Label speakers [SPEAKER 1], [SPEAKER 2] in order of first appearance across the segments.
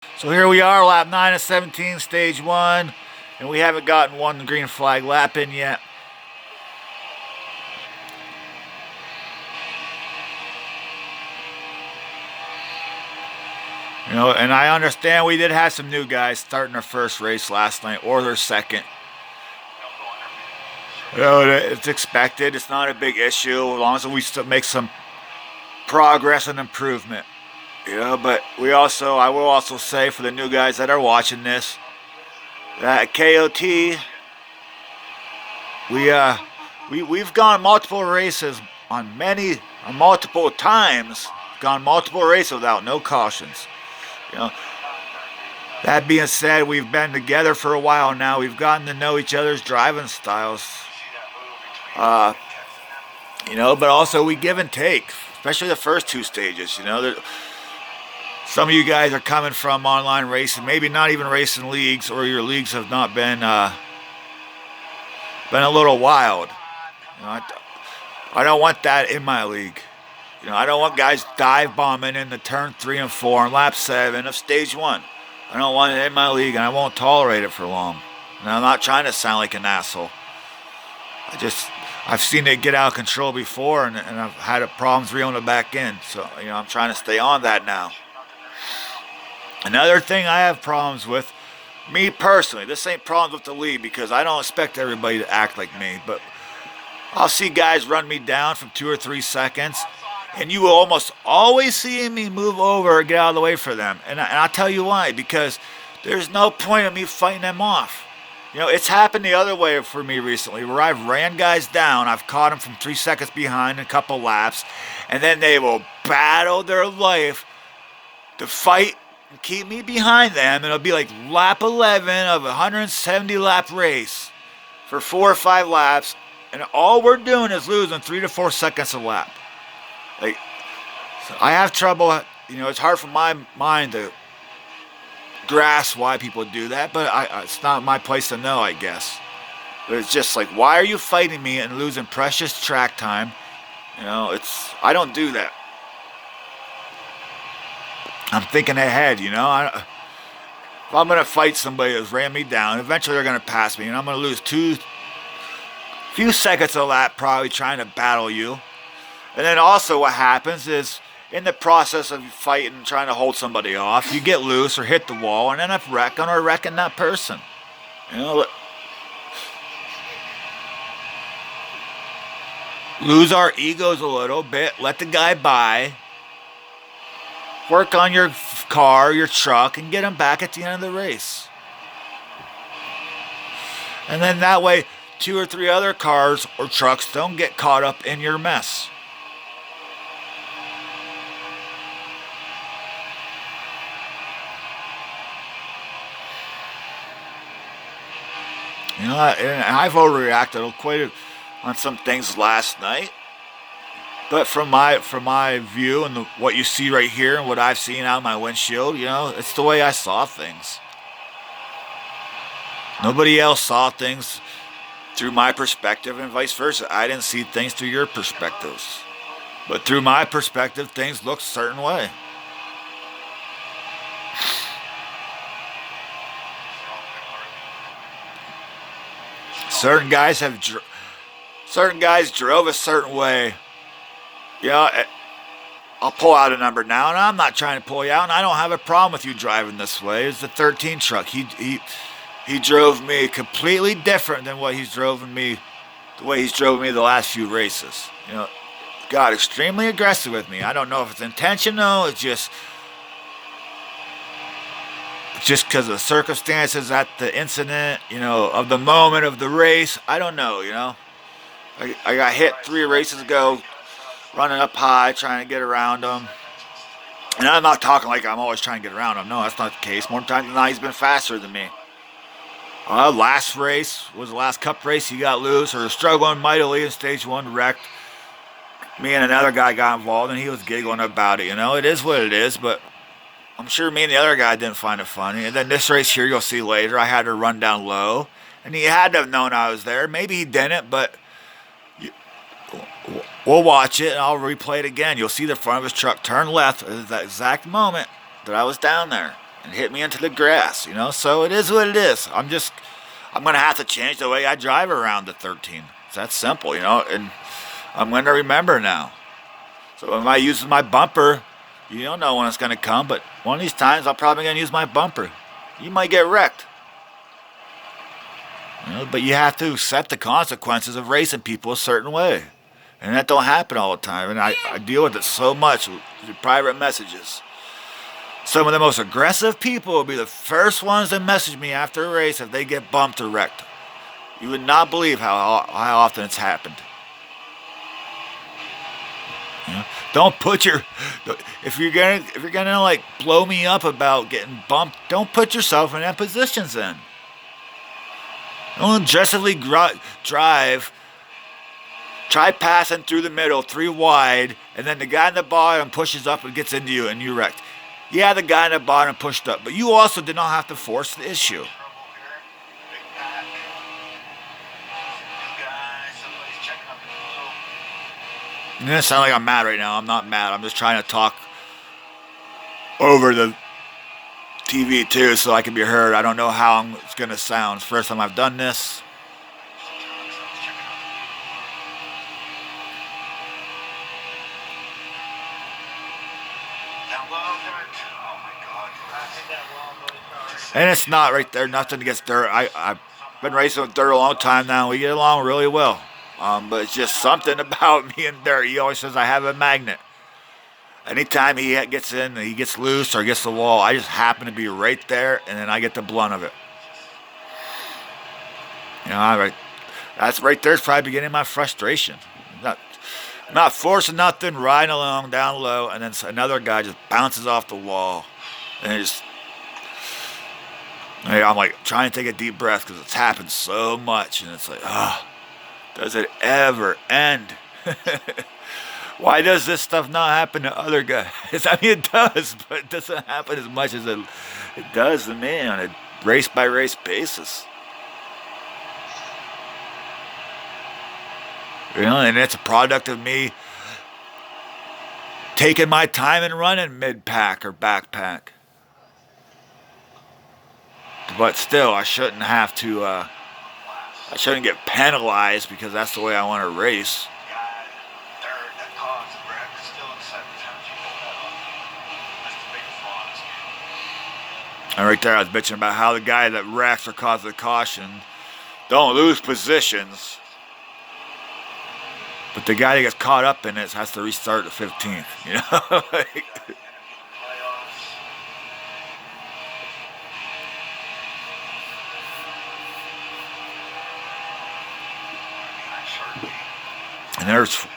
[SPEAKER 1] So here we are, lap 9 of 17, stage 1, and we haven't gotten one green flag lap in yet. You know, and I understand we did have some new guys starting their first race last night or their second. You know, it's expected. It's not a big issue as long as we still make some progress and improvement. You know, but I will also say for the new guys that are watching this, that KOT, we we've gone multiple races on multiple times, gone multiple races without no cautions. You know, that being said, we've been together for a while now. We've gotten to know each other's driving styles. Uh, you know, but also we give and take, especially the first two stages. You know, some of you guys are coming from online racing, maybe not even racing leagues, or your leagues have not been a little wild. You know, I don't want that in my league. You know, I don't want guys dive bombing into turn 3 and 4 and lap 7 of stage 1. I don't want it in my league, and I won't tolerate it for long. And I'm not trying to sound like an asshole. I've seen it get out of control before, and I've had problems reeling it back in. So, you know, I'm trying to stay on that now. Another thing I have problems with, me personally, this ain't problems with the league because I don't expect everybody to act like me, but I'll see guys run me down from 2 or 3 seconds, and you will almost always see me move over or get out of the way for them. And I'll tell you why, because there's no point in me fighting them off. You know, it's happened the other way for me recently where I've ran guys down, I've caught them from 3 seconds behind in a couple laps, and then they will battle their life to fight and keep me behind them, and it'll be like lap 11 of a 170 lap race for 4 or 5 laps, and all we're doing is losing 3 to 4 seconds a lap. Like, so I have trouble, you know, it's hard for my mind to grasp why people do that, but it's not my place to know, I guess. But it's just like, why are you fighting me and losing precious track time? You know, I don't do that. I'm thinking ahead, you know. If I'm going to fight somebody that's ran me down, eventually they're going to pass me, and I'm going to lose few seconds a lap probably trying to battle you. And then also what happens is, in the process of fighting, trying to hold somebody off, you get loose or hit the wall and end up wrecking that person. You know, lose our egos a little bit, let the guy by, work on your car, your truck, and get him back at the end of the race. And then that way, 2 or 3 other cars or trucks don't get caught up in your mess. You know, I've overreacted on some things last night. But from my view and what you see right here and what I've seen out of my windshield, you know, it's the way I saw things. Nobody else saw things through my perspective and vice versa. I didn't see things through your perspectives. But through my perspective, things looked a certain way. Certain guys drove a certain way. You know, I'll pull out a number now, and I'm not trying to pull you out, and I don't have a problem with you driving this way. It's the 13 truck. He drove me completely different than what he's driven me, the way he's driven me the last few races. You know, got extremely aggressive with me. I don't know if it's intentional. It's just because of the circumstances at the incident, you know, of the moment of the race. I don't know, you know. I got hit 3 races ago, running up high, trying to get around him. And I'm not talking like I'm always trying to get around him. No, that's not the case. More times than not, he's been faster than me. Last race was the last cup race. He got loose or struggling mightily in stage 1, wrecked. Me and another guy got involved, and he was giggling about it. You know, it is what it is, but I'm sure me and the other guy didn't find it funny. And then this race here, you'll see later, I had to run down low. And he had to have known I was there. Maybe he didn't, but we'll watch it, and I'll replay it again. You'll see the front of his truck turn left at that exact moment that I was down there. and hit me into the grass, So it is what it is. I'm going to have to change the way I drive around the 13. It's that simple, and I'm going to remember now. So if I use my bumper, you don't know when it's going to come, but one of these times I'm probably going to use my bumper. You might get wrecked. But you have to accept the consequences of racing people a certain way. And that don't happen all the time. And I deal with it so much with private messages. Some of the most aggressive people will be the first ones to message me after a race if they get bumped or wrecked. You would not believe how often it's happened. Don't put if you're gonna like blow me up about getting bumped, don't put yourself in that positions then. Don't aggressively drive. Try passing through the middle, 3 wide, and then the guy in the bottom pushes up and gets into you and you're wrecked. Yeah, the guy in the bottom pushed up, but you also did not have to force the issue. It doesn't sound like I'm mad right now. I'm not mad. I'm just trying to talk over the TV too so I can be heard. I don't know how it's going to sound. It's the first time I've done this. And it's not right there. Nothing against Dirt. I've been racing with Dirt a long time now. We get along really well. But it's just something about me and Dirt. He always says I have a magnet. Anytime he gets in, he gets loose or gets the wall, I just happen to be right there, and then I get the blunt of it. That's right there's probably beginning my frustration. Not forcing nothing, riding along down low, and then another guy just bounces off the wall, and I'm like trying to take a deep breath because it's happened so much, and it's like, does it ever end? Why does this stuff not happen to other guys? I mean, it does, but it doesn't happen as much as it does to me on a race-by-race basis. And it's a product of me taking my time and running mid-pack or backpack. But still, I shouldn't have to, I shouldn't get penalized because that's the way I want to race. And right there, I was bitching about how the guy that wrecks or causes the caution don't lose positions. But the guy that gets caught up in it has to restart the 15th, And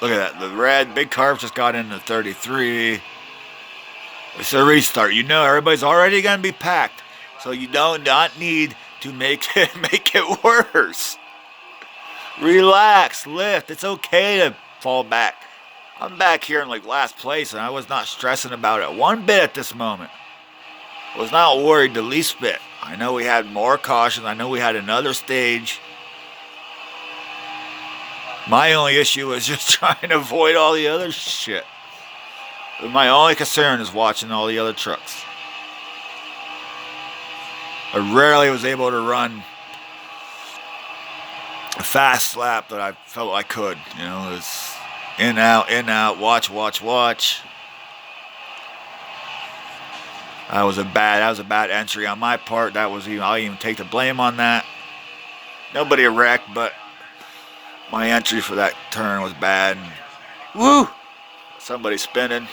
[SPEAKER 1] look at that, the red, big carb just got into 33. It's a restart. Everybody's already going to be packed. So you do not need to make it worse. Relax, lift. It's okay to fall back. I'm back here in last place, and I was not stressing about it one bit at this moment. I was not worried the least bit. I know we had more cautions. I know we had another stage. My only issue was just trying to avoid all the other shit. My only concern is watching all the other trucks. I rarely was able to run a fast lap that I felt I could. It's in, out, watch. That was a bad entry on my part. I'll even take the blame on that. Nobody wrecked, but my entry for that turn was bad. Woo! Somebody spinning.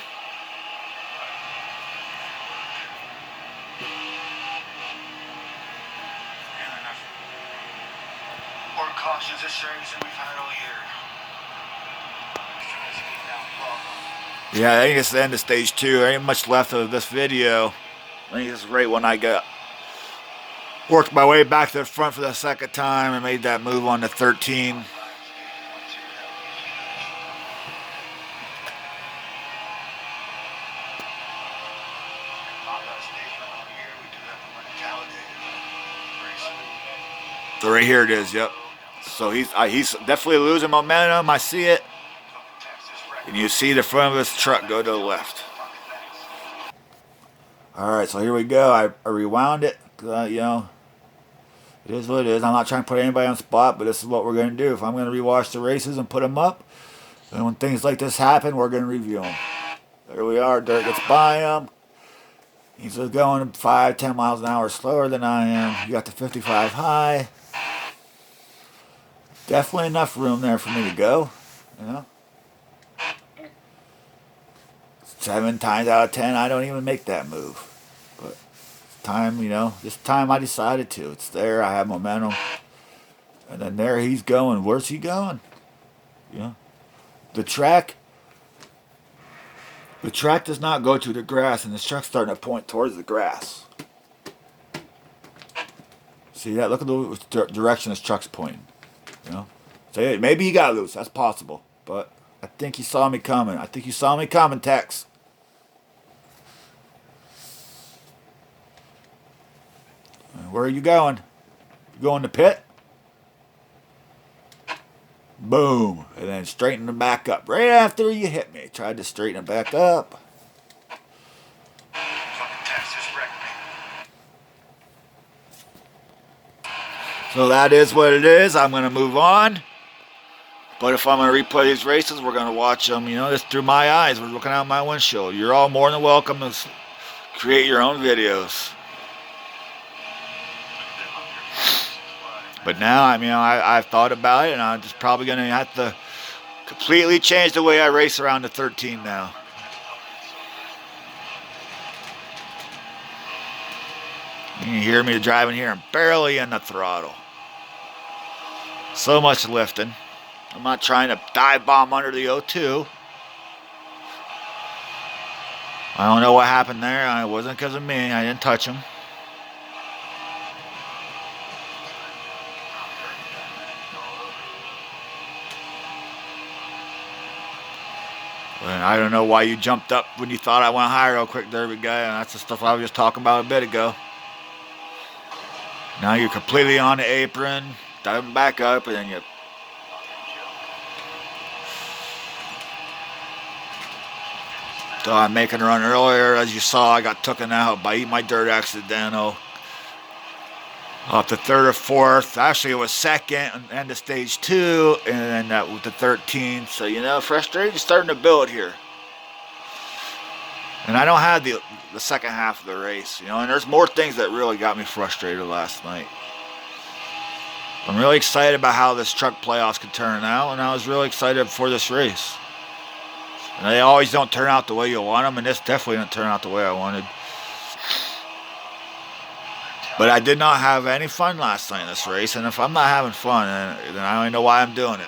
[SPEAKER 1] More cautions this race than we've had all year. Yeah, I think it's the end of stage 2. There ain't much left of this video. I think this is right when I worked my way back to the front for the second time and made that move on to 13. So right here it is, yep. So he's definitely losing momentum. I see it. And you see the front of his truck go to the left. All right, so here we go. I rewound it. You know, it is what it is. I'm not trying to put anybody on the spot, but this is what we're going to do. If I'm going to rewatch the races and put them up, and when things like this happen, we're going to review them. There we are. Dirt gets by him. He's just going 5-10 miles an hour slower than I am. You got the 55 high. Definitely enough room there for me to go. You know, 7 times out of 10, I don't even make that move. But time, you know, this time I decided to. It's there. I have momentum. And then there he's going. Where's he going? You know, the track does not go to the grass, and this truck's starting to point towards the grass. See that? Look at the direction this truck's pointing. You know, so maybe he got loose. That's possible, but I think he saw me coming. I think you saw me coming, Tex. Where are you going? You going to pit? Boom, and then straighten it back up right after you hit me. Tried to straighten it back up. So that is what it is. I'm going to move on. But if I'm going to replay these races, we're going to watch them, you know, just through my eyes. We're looking out my windshield. You're all more than welcome to create your own videos. But now, I mean, I've thought about it, and I'm just probably going to have to completely change the way I race around the 13 now. You can hear me driving here. I'm barely in the throttle. So much lifting. I'm not trying to dive bomb under the O2. I don't know what happened there. It wasn't because of me. I didn't touch him. And I don't know why you jumped up when you thought I went higher real quick, Derby guy. And that's the stuff I was just talking about a bit ago. Now you're completely on the apron, diving back up, and then you... So I'm making a run earlier. As you saw, I got taken out by Eat My Dirt accidental. Off the 3rd or 4th. Actually, it was 2nd, end of stage 2, and then that with the 13th. So, you know, frustration's starting to build here. And I don't have the second half of the race, you know, and there's more things that really got me frustrated last night. I'm really excited about how this truck playoffs could turn out, and I was really excited for this race. And they always don't turn out the way you want them, and this definitely didn't turn out the way I wanted. But I did not have any fun last night in this race, and if I'm not having fun, then I don't even know why I'm doing it.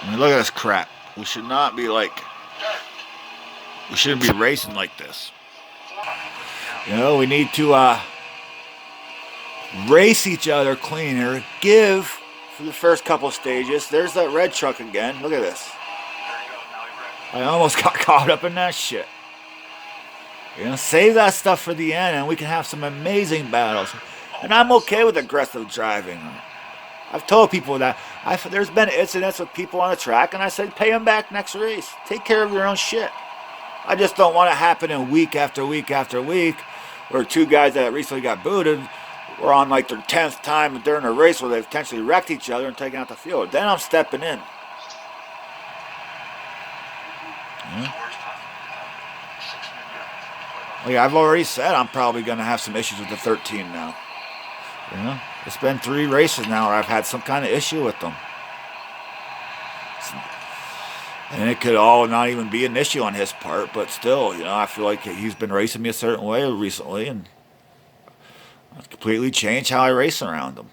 [SPEAKER 1] I mean, look at this crap. We should not be like... We shouldn't be racing like this. You know, we need to race each other cleaner. Give for the first couple stages. There's that red truck again. Look at this. I almost got caught up in that shit. You know, save that stuff for the end, and we can have some amazing battles. And I'm okay with aggressive driving. I've told people that. There's been incidents with people on the track, and I said, pay them back next race. Take care of your own shit. I just don't want it happening week after week after week, where 2 guys that recently got booted were on like their 10th time during a race where they potentially wrecked each other and taken out the field. Then I'm stepping in. Yeah. Like I've already said, I'm probably going to have some issues with the 13 now. You know, it's been 3 races now where I've had some kind of issue with them. And it could all not even be an issue on his part, but still, you know, I feel like he's been racing me a certain way recently, and I've completely changed how I race around him.